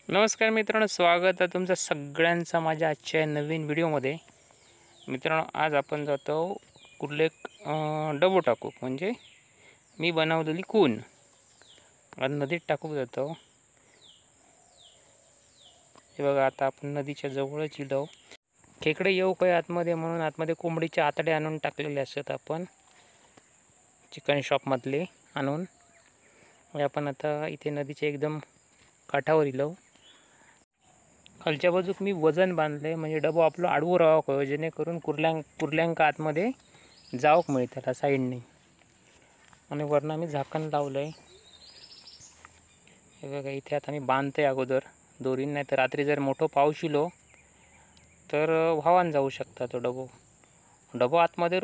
नमस्कार मित्रांनो, स्वागत आहे तुमचं सगळ्यांचं माझ्या आजच्या नवीन व्हिडिओमध्ये। मित्रांनो, आज आपण जातो कुर्ले डबो टाकू, म्हणजे मी बनवलेली कून आज नदीत टाकू जातो। हे बघा, आता आपण नदीच्या जवळच इलो। खेकडे येऊ काय आतमध्ये म्हणून आतमध्ये कोंबडीचे आतडे आणून टाकलेले असतात आपण चिकन शॉपमधले आणून। आपण आता इथे नदीच्या एकदम काठावर इलो। खालच्या बाजूक मी वजन बांधले, म्हणजे डबो आपलं आडवं राहावं, जेणेकरून कुर्ल्यांका आतमध्ये जावक मिळतात साईडने। आणि वरनं मी झाकण लावलंय। हे बघा, इथे आता मी बांधते अगोदर दोरीन, नाही तर रात्री जर मोठं पाऊस इलो तर वाहून जाऊ शकता तो डबो आतमध्ये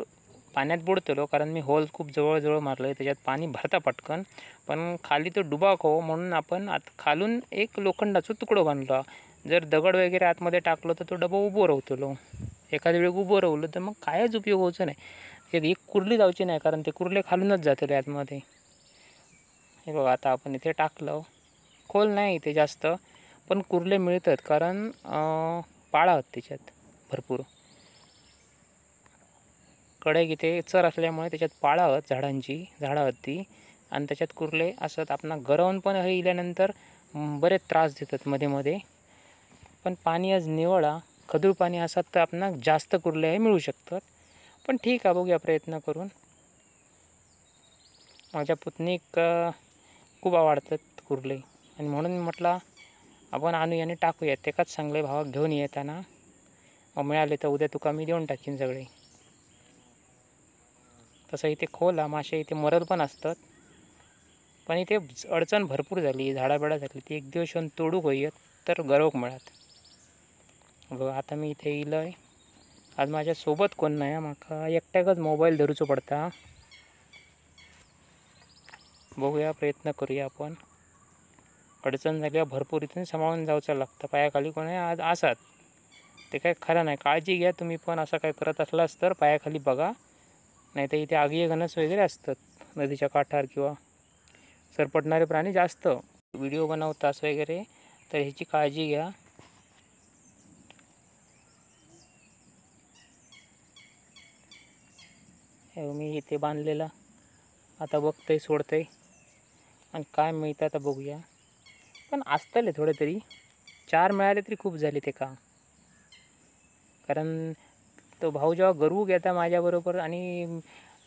पाण्यात बुडतलो, कारण मी होल खूप जवळ मारलं, त्याच्यात पाणी भरता पटकन। पण खाली तो डुबाको म्हणून आपण खालून एक लोखंडाचा तुकडो बांधला। जर दगड वगैरे आतमध्ये टाकलं तर तो डबो उभं राहतलो। एखाद्या वेळी उभं राहलं तर मग कायच उपयोग होतो नाही, त्यात एक कुर्ली जायची नाही, कारण ते कुर्ले खालूनच जातले आतमध्ये। हे बघा, आता आपण इथे टाकलं, खोल नाही इथे जास्त, पण कुर्ले मिळतात, कारण पाळा आहेत त्याच्यात भरपूर। कडेक इथे चर असल्यामुळे त्याच्यात पाळा आहेत, झाडं आहेत ती, आणि त्याच्यात कुर्ले असत। आपण गरवून पण हे इल्यानंतर बरेच त्रास देतात मध्ये मध्ये। पण पाणी आज निवळा, खदूळ पाणी असत तर आपण जास्त कुर्ले हे मिळू शकतात। पण ठीक आहे, बघूया प्रयत्न करून। माझ्या पुतणीक खूप आवडतात कुर्ले, आणि म्हणून म्हटलं आपण आणूया आणि टाकूया। तेकाच सांगले भावाक घेऊन येताना, मिळाले तर उद्या तुका मी देऊन टाकीन सगळे। तसं इथे खोल मासे इथे मरत पण असतात, पण इथे अडचण भरपूर झाली, झाडाबिडा झाली, ती एक दिवस येऊन तोडूक होईत तर गरवक मिळत। बघा, आता मी इथे इलोय। आज माझ्या सोबत कोण नाही, माका एकट्याकच मोबाईल धरूचो पडता। बघूया, प्रयत्न करूया आपण। अडचण झाल्यावर भरपूर इथून सांभाळून जायचं लागतं, पायाखाली कोणी आज असतात ते काय खरं नाही। काळजी घ्या तुम्ही पण, असं काय करत असलास तर पायाखाली बघा, नाही तर इथे आगीय घनस वगैरे असतात नदीच्या काठावर, किंवा सरपटणारे प्राणी जास्त। व्हिडिओ बनवतास वगैरे तर ह्याची काळजी घ्या। मी इथे बांधलेला, आता बघतंय सोडतंय, आणि काय मिळतं आता बघूया। पण असतले थोडे तरी, 4 मिळाले तरी खूप झाले ते का, कारण तो भाऊ जेव्हा गरवू घेता माझ्याबरोबर, आणि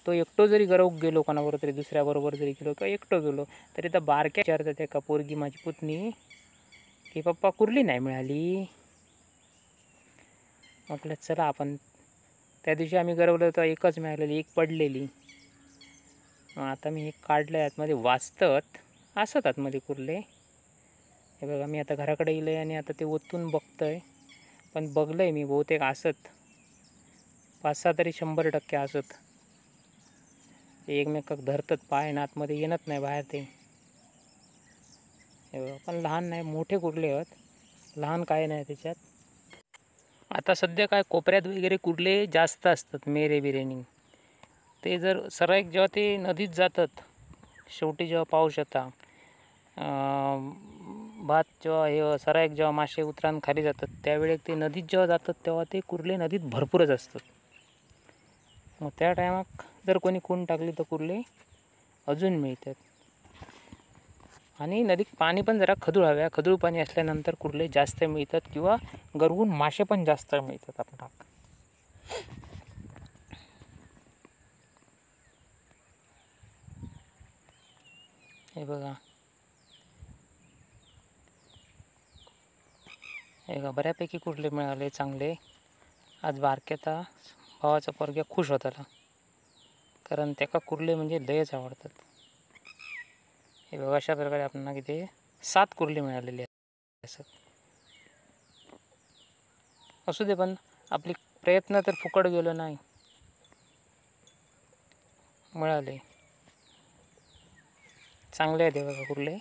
तो एकटो जरी गरवूक गेलो कोणाबरोबर तरी, दुसऱ्याबरोबर जरी गेलो किंवा एकटो गेलो तरी, तर बारक्या विचारतात एका पोरगी माझी पुतणी की पप्पा कुर्ली नाही मिळाली। म्हटलं चला आपण, त्या दिवशी आम्ही गरवलं तर एकच मिळालेली, एक पडलेली। आता मी हे काढलं, आतमध्ये वाचतात असत आतमध्ये कुर्ले। हे बघा, मी आता घराकडे येईल आणि आता ते ओतून बघतोय, पण बघलंय मी बहुतेक असत 5-6 तरी 100% असत। ते एकमेकाक धरतात पाय, आणि आतमध्ये येणत नाही बाहेर ते। हे बघा, पण लहान नाही, मोठे कुर्ले आहेत, लहान काय नाही त्याच्यात। आता सध्या काय कोपऱ्यात वगैरे कुर्ले जास्त असतात, मेरे बिरेनी। ते जर सराईक जेव्हा ते नदीत जातात, शेवटी जेव्हा पाऊस येता, भात जेव्हा हे सराईक जेव्हा मासे उतरान खाली जातात, त्यावेळी ते नदीत जेव्हा जातात तेव्हा ते कुर्ले नदीत भरपूरच असतात। मग त्या टायमाक जर कोणी खून टाकली तर कुर्ले अजून मिळतात। आणि नदीत पाणी पण जरा खदूळ पाणी असल्यानंतर कुर्ले जास्त मिळतात, किंवा गरवून मासे पण जास्त मिळतात आपणाक। हे बघा, बऱ्यापैकी कुर्ले मिळाले चांगले। आज बारक्याचा भावाचा पोरग्या खुश होता, कारण त्याका कुर्ले म्हणजे लयच आवडतात। हे बघा, अशा प्रकारे आपल्याला इथे 7 कुर्ले मिळालेले असतात। असू दे, पण आपले प्रयत्न तर फुकट गेलो नाही, मिळाले चांगले आहेत। बघा कुर्ले।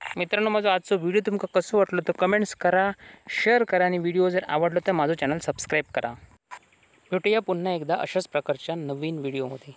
मित्रांनो, माझा आजचा व्हिडिओ तुमका कसं वाटलं तर कमेंट्स करा, शेअर करा, आणि व्हिडिओ जर आवडलं तर माझं चॅनल सबस्क्राईब करा। भेटूया पुन्हा एकदा अशाच प्रकारच्या नवीन व्हिडिओमध्ये।